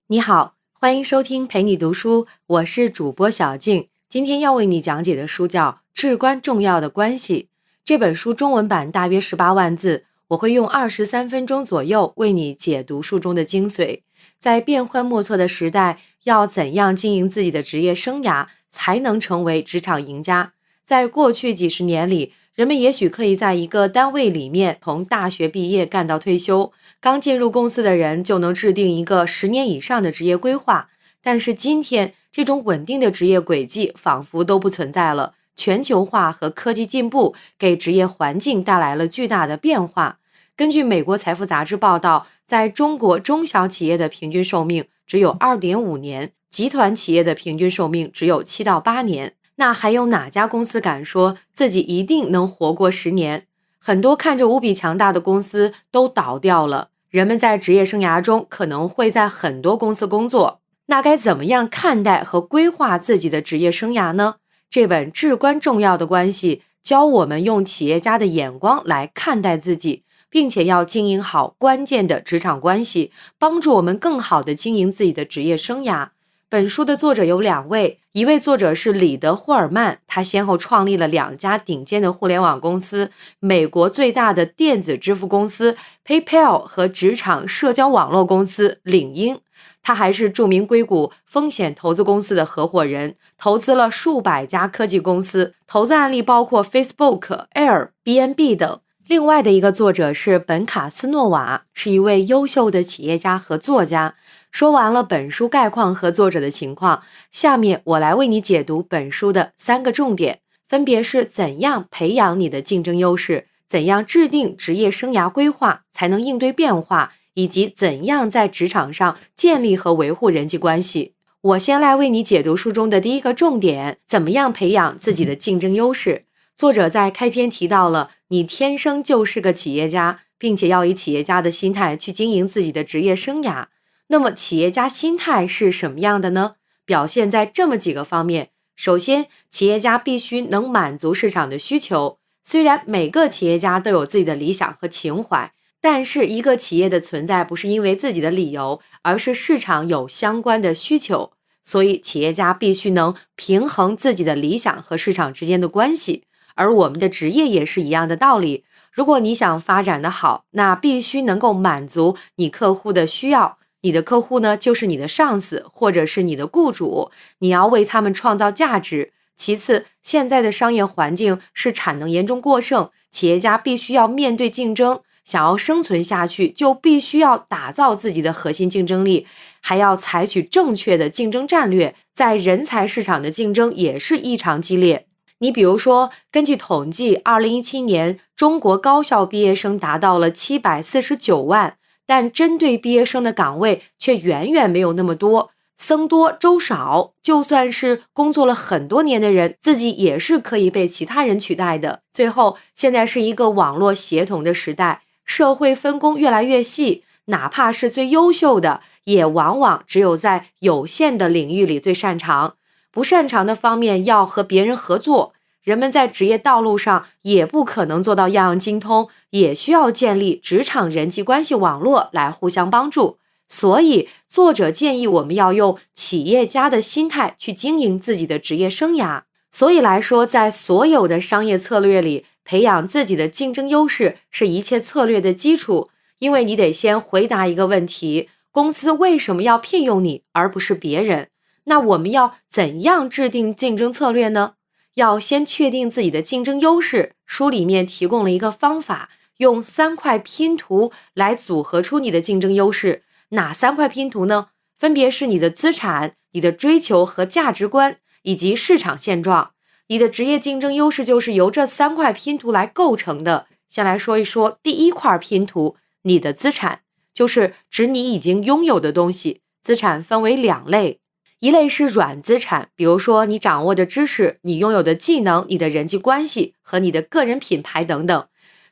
你好，欢迎收听陪你读书，我是主播小静。今天要为你讲解的书叫《至关重要的关系》。这本书中文版大约18万字，我会用23分钟左右为你解读书中的精髓。在变幻莫测的时代，要怎样经营自己的职业生涯，才能成为职场赢家？在过去几十年里，人们也许可以在一个单位里面从大学毕业干到退休，刚进入公司的人就能制定一个10年以上的职业规划。但是今天，这种稳定的职业轨迹仿佛都不存在了。全球化和科技进步给职业环境带来了巨大的变化。根据美国财富杂志报道，在中国中小企业的平均寿命只有 2.5 年，集团企业的平均寿命只有7到8年。那还有哪家公司敢说自己一定能活过10年？很多看着无比强大的公司都倒掉了。人们在职业生涯中可能会在很多公司工作，那该怎么样看待和规划自己的职业生涯呢？这本至关重要的关系教我们用企业家的眼光来看待自己，并且要经营好关键的职场关系，帮助我们更好地经营自己的职业生涯。本书的作者有2位，一位作者是里德·霍尔曼，他先后创立了2家顶尖的互联网公司，美国最大的电子支付公司 PayPal 和职场社交网络公司领英。他还是著名硅谷风险投资公司的合伙人，投资了数百家科技公司，投资案例包括 Facebook、Airbnb 等。另外的一个作者是本卡斯诺瓦，是一位优秀的企业家和作家。说完了本书概况和作者的情况，下面我来为你解读本书的3个重点，分别是怎样培养你的竞争优势，怎样制定职业生涯规划才能应对变化，以及怎样在职场上建立和维护人际关系。我先来为你解读书中的第一个重点，怎么样培养自己的竞争优势。作者在开篇提到了，你天生就是个企业家，并且要以企业家的心态去经营自己的职业生涯。那么企业家心态是什么样的呢？表现在这么几个方面。首先，企业家必须能满足市场的需求。虽然每个企业家都有自己的理想和情怀，但是一个企业的存在不是因为自己的理由，而是市场有相关的需求。所以企业家必须能平衡自己的理想和市场之间的关系。而我们的职业也是一样的道理。如果你想发展得好，那必须能够满足你客户的需要。你的客户呢，就是你的上司或者是你的雇主，你要为他们创造价值。其次，现在的商业环境是产能严重过剩，企业家必须要面对竞争，想要生存下去，就必须要打造自己的核心竞争力，还要采取正确的竞争战略。在人才市场的竞争也是异常激烈。你比如说，根据统计，2017年中国高校毕业生达到了749万，但针对毕业生的岗位却远远没有那么多，僧多粥少，就算是工作了很多年的人，自己也是可以被其他人取代的。最后，现在是一个网络协同的时代，社会分工越来越细，哪怕是最优秀的，也往往只有在有限的领域里最擅长。不擅长的方面要和别人合作，人们在职业道路上也不可能做到样样精通，也需要建立职场人际关系网络来互相帮助。所以，作者建议我们要用企业家的心态去经营自己的职业生涯。所以来说，在所有的商业策略里，培养自己的竞争优势是一切策略的基础，因为你得先回答一个问题：公司为什么要聘用你，而不是别人？那我们要怎样制定竞争策略呢？要先确定自己的竞争优势。书里面提供了一个方法，用3块拼图来组合出你的竞争优势。哪3块拼图呢？分别是你的资产、你的追求和价值观，以及市场现状。你的职业竞争优势就是由这3块拼图来构成的。先来说一说第1块拼图，你的资产，就是指你已经拥有的东西。资产分为2类。一类是软资产，比如说你掌握的知识、你拥有的技能、你的人际关系和你的个人品牌等等。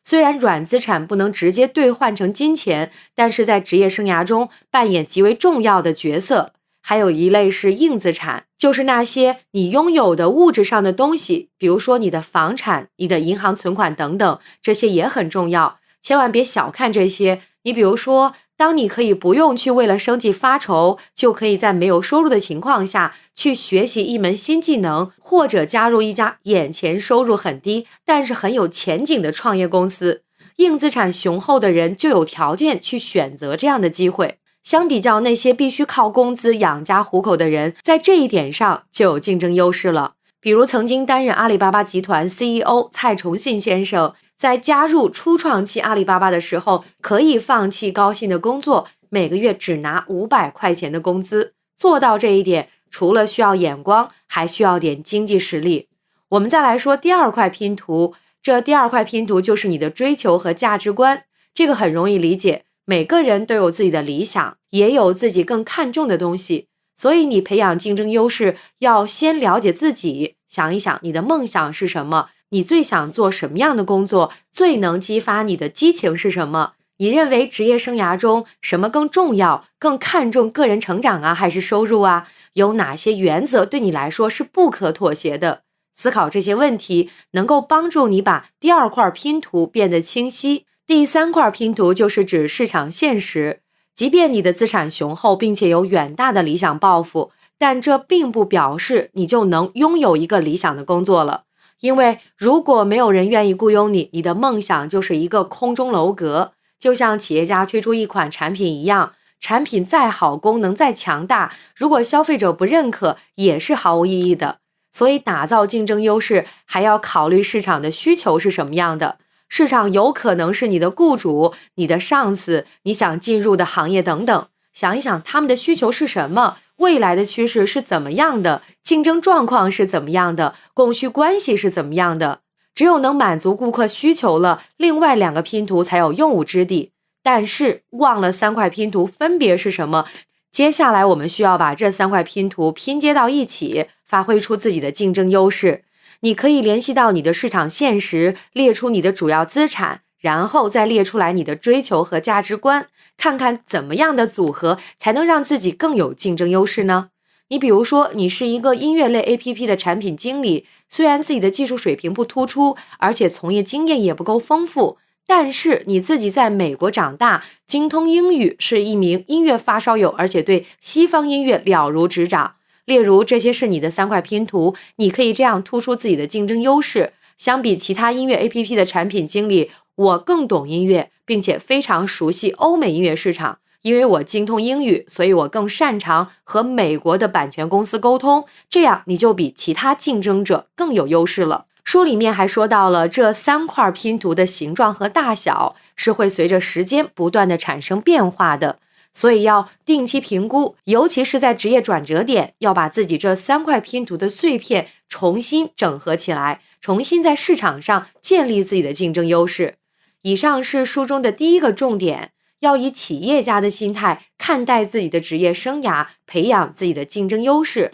虽然软资产不能直接兑换成金钱，但是在职业生涯中扮演极为重要的角色。还有一类是硬资产，就是那些你拥有的物质上的东西，比如说你的房产、你的银行存款等等，这些也很重要，千万别小看这些。你比如说当你可以不用去为了生计发愁，就可以在没有收入的情况下去学习一门新技能，或者加入一家眼前收入很低但是很有前景的创业公司。硬资产雄厚的人就有条件去选择这样的机会，相比较那些必须靠工资养家糊口的人，在这一点上就有竞争优势了。比如曾经担任阿里巴巴集团 CEO 蔡崇信先生，在加入初创期阿里巴巴的时候，可以放弃高薪的工作，每个月只拿500块钱的工资。做到这一点，除了需要眼光，还需要点经济实力。我们再来说第二块拼图，这第二块拼图就是你的追求和价值观。这个很容易理解，每个人都有自己的理想，也有自己更看重的东西。所以你培养竞争优势，要先了解自己，想一想你的梦想是什么，你最想做什么样的工作，最能激发你的激情是什么？你认为职业生涯中什么更重要？更看重个人成长啊，还是收入啊？有哪些原则对你来说是不可妥协的？思考这些问题，能够帮助你把第二块拼图变得清晰。第三块拼图就是指市场现实。即便你的资产雄厚，并且有远大的理想抱负，但这并不表示你就能拥有一个理想的工作了。因为如果没有人愿意雇佣你，你的梦想就是一个空中楼阁。就像企业家推出一款产品一样，产品再好，功能再强大，如果消费者不认可，也是毫无意义的。所以打造竞争优势，还要考虑市场的需求是什么样的。市场有可能是你的雇主、你的上司、你想进入的行业等等。想一想他们的需求是什么，未来的趋势是怎么样的，竞争状况是怎么样的，供需关系是怎么样的。只有能满足顾客需求了，另外2个拼图才有用武之地。但是忘了3块拼图分别是什么，接下来我们需要把这3块拼图拼接到一起，发挥出自己的竞争优势。你可以联系到你的市场现实，列出你的主要资产，然后再列出来你的追求和价值观，看看怎么样的组合才能让自己更有竞争优势呢？你比如说，你是一个音乐类 APP 的产品经理，虽然自己的技术水平不突出，而且从业经验也不够丰富，但是你自己在美国长大，精通英语，是一名音乐发烧友，而且对西方音乐了如指掌。例如，这些是你的3块拼图，你可以这样突出自己的竞争优势。相比其他音乐 APP 的产品经理，我更懂音乐，并且非常熟悉欧美音乐市场。因为我精通英语，所以我更擅长和美国的版权公司沟通，这样你就比其他竞争者更有优势了。书里面还说到了这3块拼图的形状和大小是会随着时间不断的产生变化的，所以要定期评估，尤其是在职业转折点，要把自己这3块拼图的碎片重新整合起来，重新在市场上建立自己的竞争优势。以上是书中的第1个重点，要以企业家的心态看待自己的职业生涯，培养自己的竞争优势。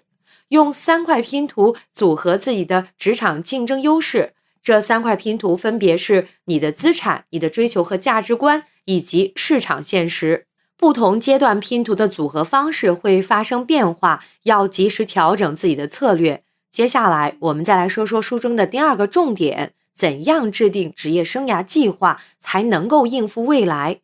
用3块拼图组合自己的职场竞争优势，这3块拼图分别是你的资产、你的追求和价值观，以及市场现实。不同阶段拼图的组合方式会发生变化，要及时调整自己的策略。接下来我们再来说说书中的第2个重点，怎样制定职业生涯计划才能够应付未来。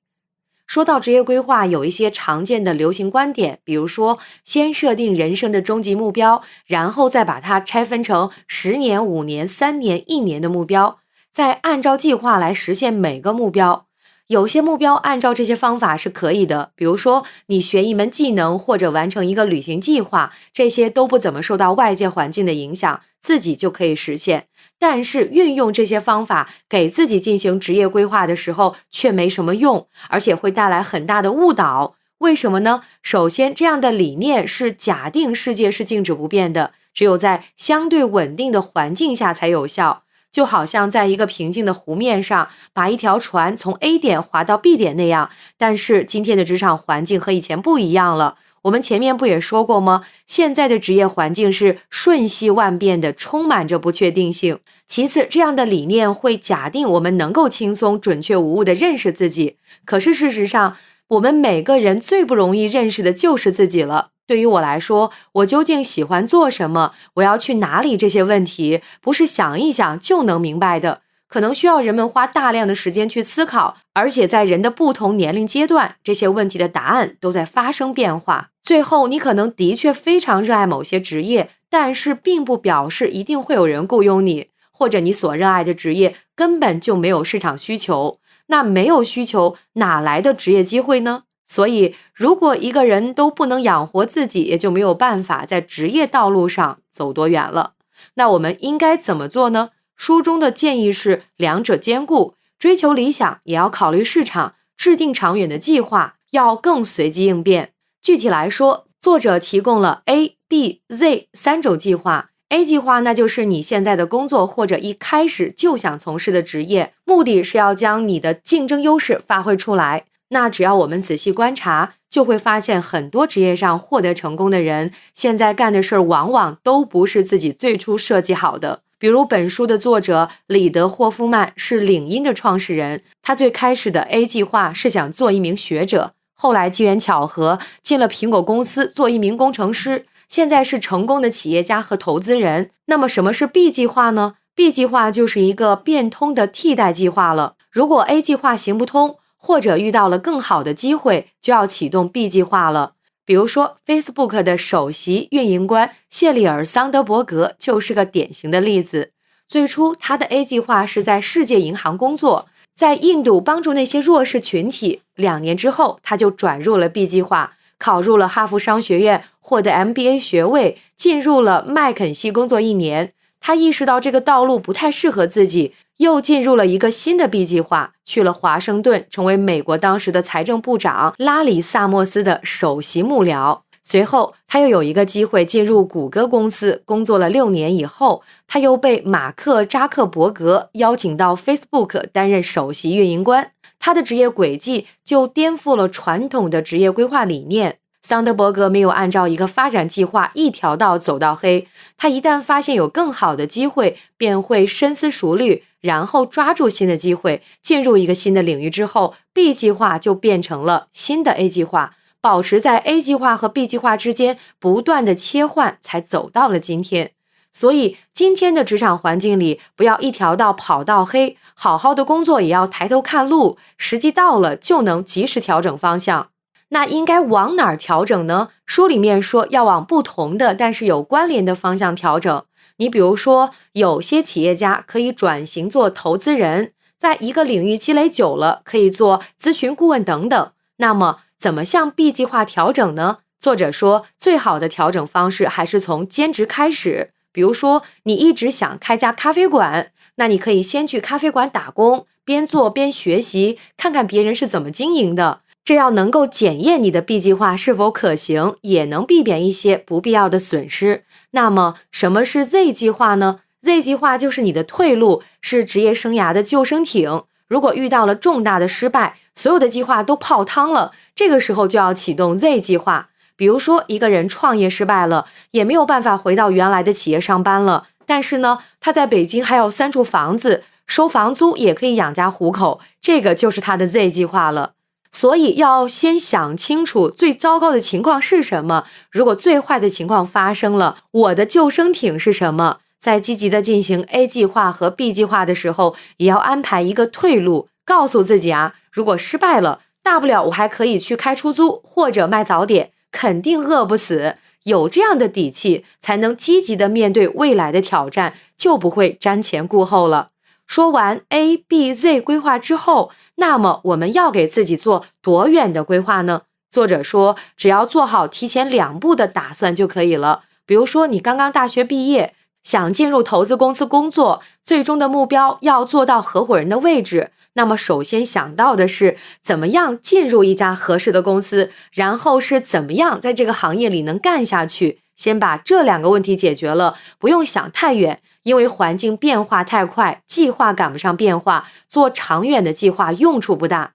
说到职业规划，有一些常见的流行观点，比如说先设定人生的终极目标，然后再把它拆分成10年、5年、3年、1年的目标，再按照计划来实现每个目标。有些目标按照这些方法是可以的，比如说你学一门技能或者完成一个旅行计划，这些都不怎么受到外界环境的影响，自己就可以实现。但是运用这些方法给自己进行职业规划的时候却没什么用，而且会带来很大的误导。为什么呢？首先，这样的理念是假定世界是静止不变的，只有在相对稳定的环境下才有效。就好像在一个平静的湖面上，把一条船从 A 点划到 B 点那样。但是今天的职场环境和以前不一样了，我们前面不也说过吗？现在的职业环境是瞬息万变的，充满着不确定性。其次，这样的理念会假定我们能够轻松、准确无误地认识自己。可是事实上，我们每个人最不容易认识的就是自己了。对于我来说，我究竟喜欢做什么，我要去哪里，这些问题不是想一想就能明白的。可能需要人们花大量的时间去思考，而且在人的不同年龄阶段，这些问题的答案都在发生变化。最后，你可能的确非常热爱某些职业，但是并不表示一定会有人雇佣你，或者你所热爱的职业根本就没有市场需求。那没有需求，哪来的职业机会呢？所以，如果一个人都不能养活自己，也就没有办法在职业道路上走多远了。那我们应该怎么做呢？书中的建议是两者兼顾，追求理想也要考虑市场，制定长远的计划，要更随机应变。具体来说，作者提供了 A、B、Z 三种计划。A 计划那就是你现在的工作或者一开始就想从事的职业，目的是要将你的竞争优势发挥出来。那只要我们仔细观察，就会发现很多职业上获得成功的人，现在干的事儿往往都不是自己最初设计好的。比如本书的作者里德霍夫曼是领英的创始人，他最开始的 A 计划是想做一名学者，后来机缘巧合进了苹果公司做一名工程师，现在是成功的企业家和投资人。那么什么是 B 计划呢？ B 计划就是一个变通的替代计划了。如果 A 计划行不通，或者遇到了更好的机会，就要启动 B 计划了。比如说 Facebook 的首席运营官谢里尔·桑德伯格就是个典型的例子。最初他的 A 计划是在世界银行工作，在印度帮助那些弱势群体。2年之后他就转入了 B 计划，考入了哈佛商学院，获得 MBA 学位，进入了麦肯锡工作1年。他意识到这个道路不太适合自己，又进入了一个新的 B 计划，去了华盛顿，成为美国当时的财政部长拉里·萨默斯的首席幕僚。随后他又有一个机会进入谷歌公司，工作了6年以后，他又被马克·扎克伯格邀请到 Facebook 担任首席运营官。他的职业轨迹就颠覆了传统的职业规划理念。桑德伯格没有按照一个发展计划一条道走到黑，他一旦发现有更好的机会，便会深思熟虑，然后抓住新的机会，进入一个新的领域之后， B 计划就变成了新的 A 计划，保持在 A 计划和 B 计划之间不断的切换，才走到了今天。所以今天的职场环境里，不要一条道跑到黑，好好的工作也要抬头看路，时机到了就能及时调整方向。那应该往哪儿调整呢？书里面说要往不同的但是有关联的方向调整。你比如说，有些企业家可以转型做投资人，在一个领域积累久了，可以做咨询顾问等等。那么怎么向 B 计划调整呢？作者说，最好的调整方式还是从兼职开始。比如说，你一直想开家咖啡馆，那你可以先去咖啡馆打工，边做边学习，看看别人是怎么经营的。这样能够检验你的 B 计划是否可行，也能避免一些不必要的损失。那么什么是 Z 计划呢？ Z 计划就是你的退路，是职业生涯的救生艇。如果遇到了重大的失败，所有的计划都泡汤了，这个时候就要启动 Z 计划。比如说一个人创业失败了，也没有办法回到原来的企业上班了，但是呢，他在北京还有3处房子，收房租也可以养家糊口，这个就是他的 Z 计划了。所以要先想清楚最糟糕的情况是什么，如果最坏的情况发生了，我的救生艇是什么？在积极的进行 A 计划和 B 计划的时候，也要安排一个退路，告诉自己如果失败了，大不了我还可以去开出租或者卖早点，肯定饿不死。有这样的底气，才能积极的面对未来的挑战，就不会瞻前顾后了。说完 A、B、Z 规划之后，那么我们要给自己做多远的规划呢？作者说，只要做好提前2步的打算就可以了。比如说，你刚刚大学毕业，想进入投资公司工作，最终的目标要做到合伙人的位置，那么首先想到的是怎么样进入一家合适的公司，然后是怎么样在这个行业里能干下去。先把这2个问题解决了，不用想太远，因为环境变化太快，计划赶不上变化，做长远的计划用处不大。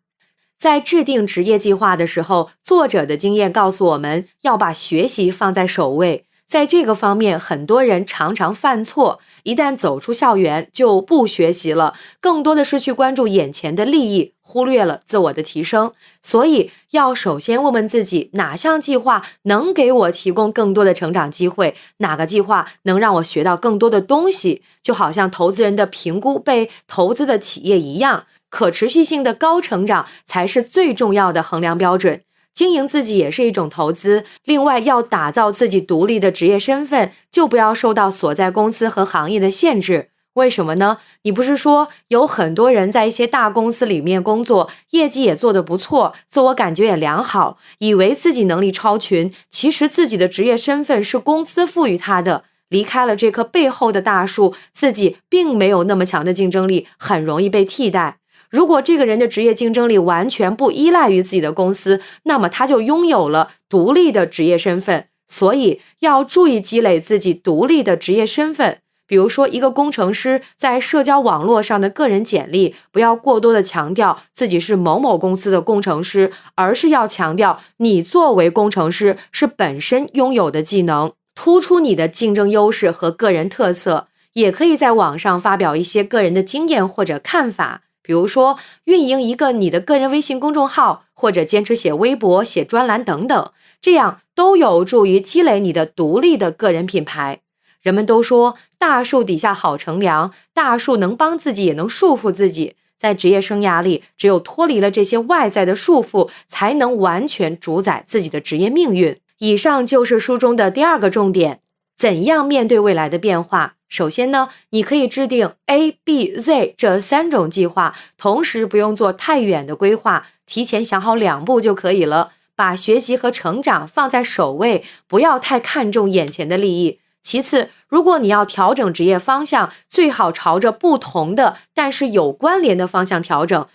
在制定职业计划的时候，作者的经验告诉我们要把学习放在首位。在这个方面，很多人常常犯错，一旦走出校园就不学习了，更多的是去关注眼前的利益，忽略了自我的提升。所以要首先问问自己，哪项计划能给我提供更多的成长机会，哪个计划能让我学到更多的东西。就好像投资人的评估被投资的企业一样，可持续性的高成长才是最重要的衡量标准。经营自己也是一种投资，另外要打造自己独立的职业身份，就不要受到所在公司和行业的限制。为什么呢？你不是说有很多人在一些大公司里面工作，业绩也做得不错，自我感觉也良好，以为自己能力超群，其实自己的职业身份是公司赋予他的，离开了这棵背后的大树，自己并没有那么强的竞争力，很容易被替代。如果这个人的职业竞争力完全不依赖于自己的公司，那么他就拥有了独立的职业身份。所以要注意积累自己独立的职业身份。比如说，一个工程师在社交网络上的个人简历，不要过多的强调自己是某某公司的工程师，而是要强调你作为工程师是本身拥有的技能，突出你的竞争优势和个人特色。也可以在网上发表一些个人的经验或者看法，比如说运营一个你的个人微信公众号，或者坚持写微博、写专栏等等，这样都有助于积累你的独立的个人品牌。人们都说大树底下好乘凉，大树能帮自己也能束缚自己。在职业生涯里，只有脱离了这些外在的束缚，才能完全主宰自己的职业命运。以上就是书中的第二个重点，怎样面对未来的变化。首先呢，你可以制定 A、B、Z 这3种计划，同时不用做太远的规划，提前想好2步就可以了。把学习和成长放在首位，不要太看重眼前的利益。其次，如果你要调整职业方向，最好朝着不同的但是有关联的方向调整，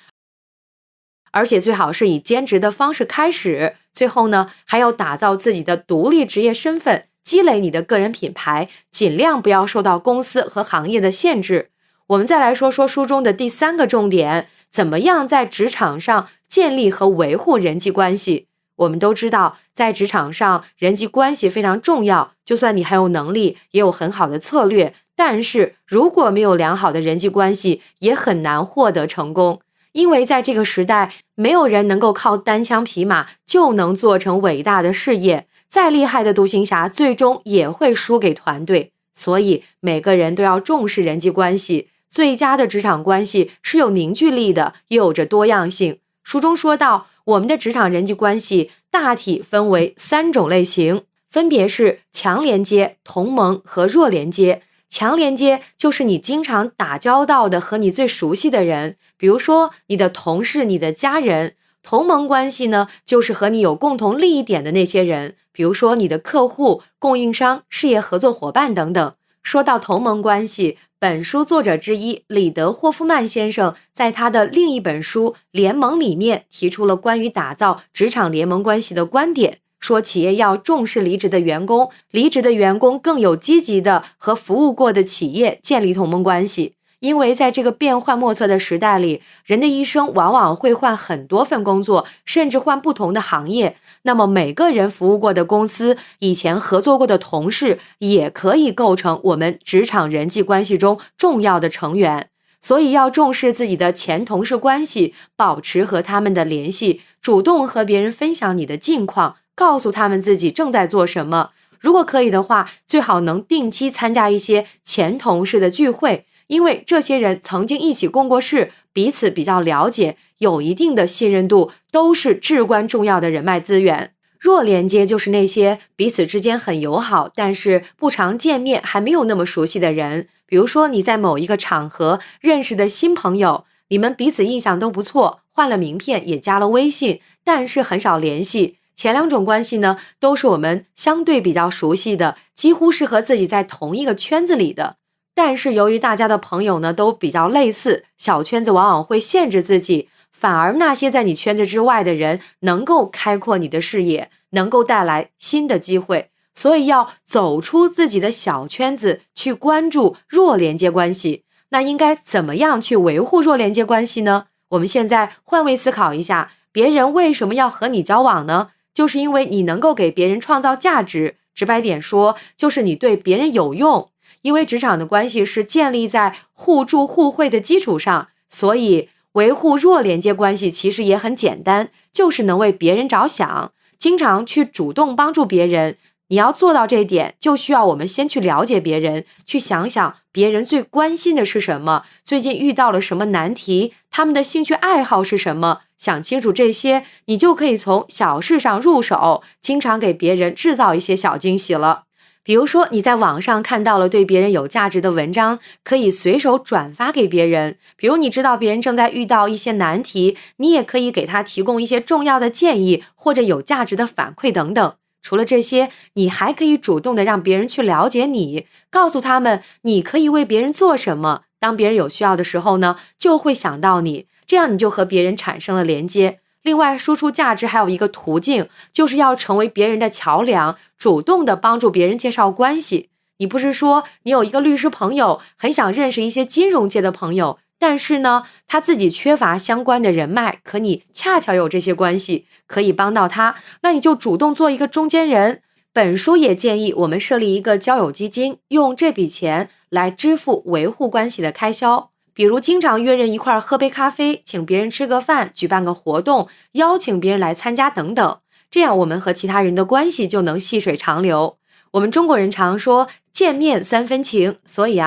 而且最好是以兼职的方式开始。最后呢，还要打造自己的独立职业身份，积累你的个人品牌，尽量不要受到公司和行业的限制。我们再来说说书中的第3个重点，怎么样在职场上建立和维护人际关系。我们都知道，在职场上人际关系非常重要，就算你很有能力，也有很好的策略，但是如果没有良好的人际关系，也很难获得成功。因为在这个时代，没有人能够靠单枪匹马就能做成伟大的事业，再厉害的独行侠最终也会输给团队。所以每个人都要重视人际关系，最佳的职场关系是有凝聚力的，也有着多样性。书中说到，我们的职场人际关系大体分为3种类型，分别是强连接、同盟和弱连接。强连接就是你经常打交道的和你最熟悉的人，比如说你的同事、你的家人。同盟关系呢，就是和你有共同利益点的那些人，比如说你的客户、供应商、事业合作伙伴等等。说到同盟关系，本书作者之一李德霍夫曼先生在他的另一本书《联盟》里面提出了关于打造职场联盟关系的观点，说企业要重视离职的员工，离职的员工更有积极的和服务过的企业建立同盟关系。因为在这个变幻莫测的时代里，人的一生往往会换很多份工作，甚至换不同的行业。那么每个人服务过的公司，以前合作过的同事，也可以构成我们职场人际关系中重要的成员。所以要重视自己的前同事关系，保持和他们的联系，主动和别人分享你的近况，告诉他们自己正在做什么。如果可以的话，最好能定期参加一些前同事的聚会，因为这些人曾经一起共过事，彼此比较了解，有一定的信任度，都是至关重要的人脉资源。弱连接就是那些彼此之间很友好，但是不常见面，还没有那么熟悉的人。比如说你在某一个场合认识的新朋友，你们彼此印象都不错，换了名片也加了微信，但是很少联系。前2种关系呢，都是我们相对比较熟悉的，几乎是和自己在同一个圈子里的。但是由于大家的朋友呢都比较类似，小圈子往往会限制自己，反而那些在你圈子之外的人能够开阔你的视野，能够带来新的机会。所以要走出自己的小圈子，去关注弱连接关系。那应该怎么样去维护弱连接关系呢？我们现在换位思考一下，别人为什么要和你交往呢？就是因为你能够给别人创造价值，直白点说，就是你对别人有用。因为职场的关系是建立在互助互惠的基础上，所以维护弱连接关系其实也很简单，就是能为别人着想，经常去主动帮助别人。你要做到这一点，就需要我们先去了解别人，去想想别人最关心的是什么，最近遇到了什么难题，他们的兴趣爱好是什么，想清楚这些，你就可以从小事上入手，经常给别人制造一些小惊喜了。比如说你在网上看到了对别人有价值的文章，可以随手转发给别人。比如你知道别人正在遇到一些难题，你也可以给他提供一些重要的建议或者有价值的反馈等等。除了这些，你还可以主动的让别人去了解你，告诉他们你可以为别人做什么。当别人有需要的时候呢，就会想到你，这样你就和别人产生了连接。另外，输出价值还有一个途径，就是要成为别人的桥梁，主动的帮助别人介绍关系。你不是说你有一个律师朋友，很想认识一些金融界的朋友，但是呢，他自己缺乏相关的人脉，可你恰巧有这些关系，可以帮到他，那你就主动做一个中间人。本书也建议我们设立一个交友基金，用这笔钱来支付维护关系的开销。比如经常约人一块喝杯咖啡，请别人吃个饭，举办个活动，邀请别人来参加等等，这样我们和其他人的关系就能细水长流。我们中国人常说见面三分情，所以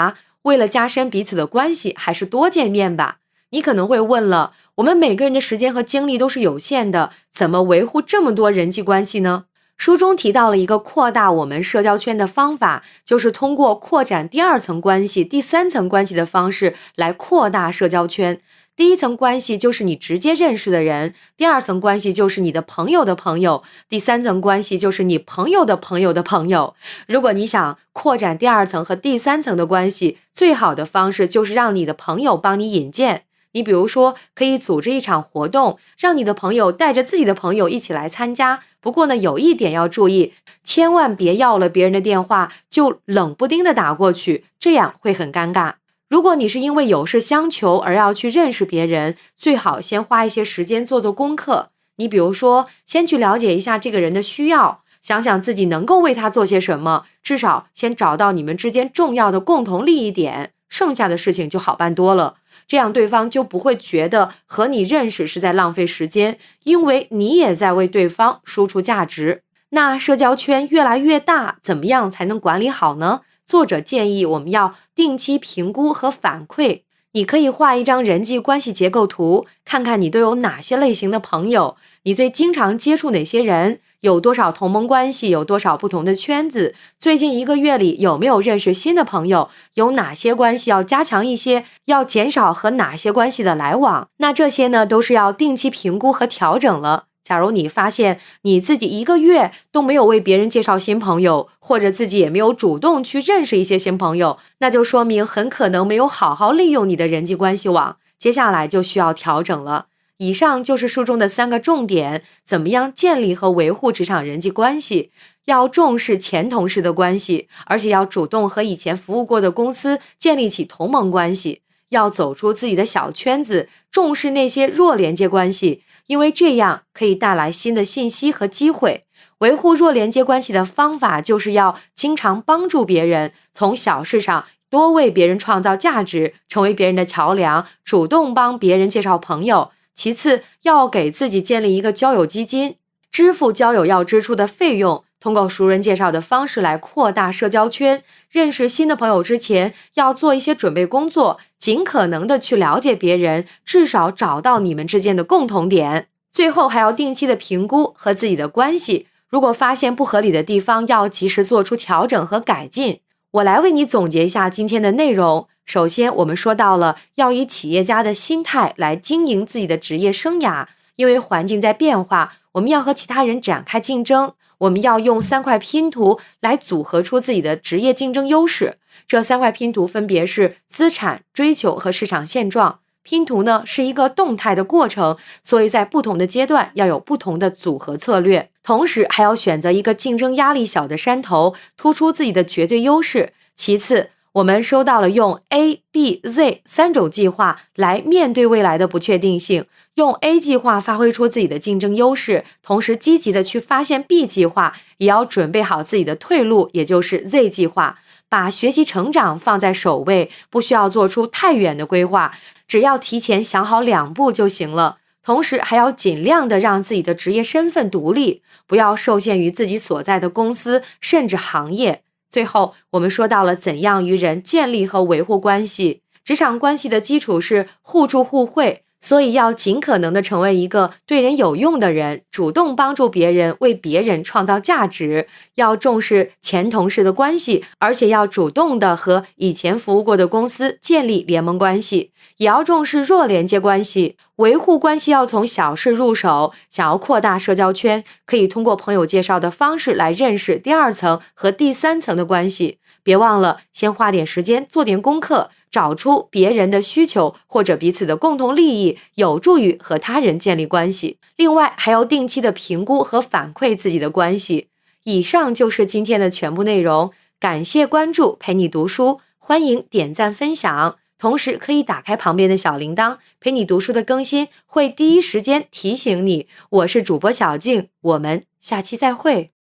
为了加深彼此的关系，还是多见面吧。你可能会问了，我们每个人的时间和精力都是有限的，怎么维护这么多人际关系呢？书中提到了一个扩大我们社交圈的方法，就是通过扩展第二层关系、第三层关系的方式来扩大社交圈。第一层关系就是你直接认识的人，第二层关系就是你的朋友的朋友，第三层关系就是你朋友的朋友的朋友。如果你想扩展第二层和第三层的关系，最好的方式就是让你的朋友帮你引荐。你比如说，可以组织一场活动，让你的朋友带着自己的朋友一起来参加。不过呢，有一点要注意，千万别要了别人的电话就冷不丁的打过去，这样会很尴尬。如果你是因为有事相求而要去认识别人，最好先花一些时间做做功课。你比如说，先去了解一下这个人的需要，想想自己能够为他做些什么，至少先找到你们之间重要的共同利益点，剩下的事情就好办多了。这样对方就不会觉得和你认识是在浪费时间，因为你也在为对方输出价值。那社交圈越来越大，怎么样才能管理好呢？作者建议我们要定期评估和反馈。你可以画一张人际关系结构图，看看你都有哪些类型的朋友，你最经常接触哪些人，有多少同盟关系，有多少不同的圈子，最近一个月里有没有认识新的朋友，有哪些关系要加强一些，要减少和哪些关系的来往。那这些呢，都是要定期评估和调整了。假如你发现你自己一个月都没有为别人介绍新朋友，或者自己也没有主动去认识一些新朋友，那就说明很可能没有好好利用你的人际关系网，接下来就需要调整了。以上就是书中的3个重点，怎么样建立和维护职场人际关系。要重视前同事的关系，而且要主动和以前服务过的公司建立起同盟关系，要走出自己的小圈子，重视那些弱连接关系，因为这样可以带来新的信息和机会。维护弱连接关系的方法就是要经常帮助别人，从小事上多为别人创造价值，成为别人的桥梁，主动帮别人介绍朋友。其次，要给自己建立一个交友基金，支付交友要支出的费用，通过熟人介绍的方式来扩大社交圈。认识新的朋友之前，要做一些准备工作，尽可能的去了解别人，至少找到你们之间的共同点。最后还要定期的评估和自己的关系，如果发现不合理的地方，要及时做出调整和改进。我来为你总结一下今天的内容。首先，我们说到了要以企业家的心态来经营自己的职业生涯，因为环境在变化，我们要和其他人展开竞争，我们要用3块拼图来组合出自己的职业竞争优势。这3块拼图分别是资产、追求和市场现状。拼图呢是一个动态的过程，所以在不同的阶段要有不同的组合策略，同时还要选择一个竞争压力小的山头，突出自己的绝对优势。其次，我们收到了用 A、B、Z 3种计划来面对未来的不确定性，用 A 计划发挥出自己的竞争优势，同时积极的去发现 B 计划，也要准备好自己的退路，也就是 Z 计划。把学习成长放在首位，不需要做出太远的规划，只要提前想好2步就行了。同时还要尽量的让自己的职业身份独立，不要受限于自己所在的公司甚至行业。最后，我们说到了怎样与人建立和维护关系。职场关系的基础是互助互惠，所以要尽可能的成为一个对人有用的人，主动帮助别人，为别人创造价值。要重视前同事的关系，而且要主动的和以前服务过的公司建立联盟关系，也要重视弱连接关系。维护关系要从小事入手，想要扩大社交圈，可以通过朋友介绍的方式来认识第2层和第3层的关系。别忘了先花点时间做点功课，找出别人的需求或者彼此的共同利益，有助于和他人建立关系。另外，还要定期的评估和反馈自己的关系。以上就是今天的全部内容，感谢关注，陪你读书，欢迎点赞分享，同时可以打开旁边的小铃铛，陪你读书的更新会第一时间提醒你。我是主播小静，我们下期再会。